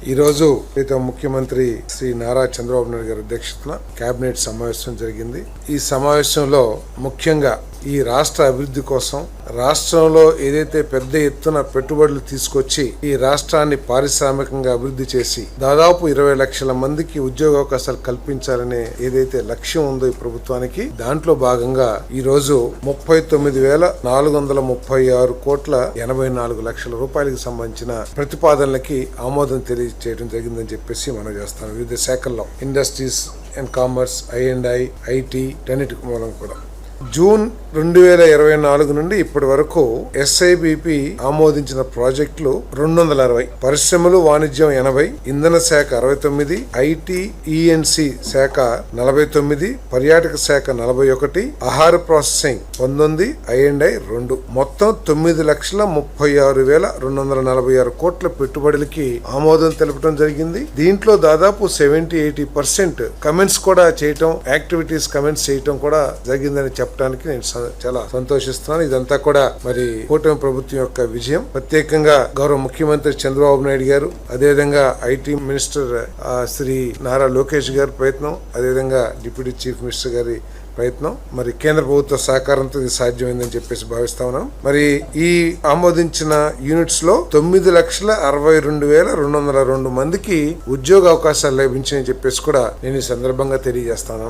ఈ రోజు ముఖ్యమంత్రి శ్రీ నారా చంద్రబాబు నాయుడు గారి అధ్యక్షతన కేబినెట్ సమావేశం జరిగింది. ఈ సమావేశంలో ముఖ్యంగా ఈ రాష్ట్ర అభివృద్ధి కోసం రాష్ట్రంలో ఏదైతే పెద్ద ఎత్తున పెట్టుబడులు తీసుకొచ్చి ఈ రాష్ట్రాన్ని పారిశ్రామికంగా అభివృద్ధి చేసి దాదాపు 20 లక్షల మందికి ఉద్యోగావకాశాలు కల్పించాలనే ఏదైతే లక్ష్యం ఉందో ఈ ప్రభుత్వానికి, దాంట్లో భాగంగా ఈ రోజు 39,436 కోట్ల 84 లక్షల రూపాయలకు సంబంధించిన ప్రతిపాదనలకి ఆమోదం తెలియజేయడం జరిగిందని చెప్పేసి మనం చేస్తాం. వివిధ శాఖల్లో industries and commerce, I&I, IT టన్నిటి మూలం కూడా జూన్ 2024 నుండి ఇప్పటి వరకు SIBP ఆమోదించిన ప్రాజెక్టులు 260, పరిశ్రమలు వాణిజ్యం 80, ఇంధన శాఖ 69, IT ENC శాఖ 49, పర్యాటక శాఖ 41, ఆహార ప్రాసెసింగ్ 19, I&I 2, మొత్తం 9,36,246 కోట్ల పెట్టుబడులకి ఆమోదం తెలపడం జరిగింది. దీంట్లో దాదాపు 70-80% కమెంట్స్ కూడా చేయటం, యాక్టివిటీస్ కమెంట్స్ చేయటం కూడా జరిగిందని చెప్పడానికి నేను చాలా సంతోషిస్తున్నాను. ఇదంతా కూడా మరి కూటమి ప్రభుత్వం యొక్క విజయం. ప్రత్యేకంగా గౌరవ ముఖ్యమంత్రి చంద్రబాబు నాయుడు గారు, అదేవిధంగా IT మినిస్టర్ శ్రీ నారా లోకేష్ గారి ప్రయత్నం, అదేవిధంగా డిప్యూటీ చీఫ్ మినిస్టర్ గారి ప్రయత్నం, మరి కేంద్ర ప్రభుత్వ సహకారంతో ఇది సాధ్యమైందని చెప్పేసి భావిస్తా ఉన్నాం. మరి ఈ ఆమోదించిన యూనిట్స్ లో 9,62,202 మందికి ఉద్యోగ అవకాశాలు లభించాయని చెప్పేసి కూడా నేను ఈ సందర్భంగా తెలియజేస్తాను.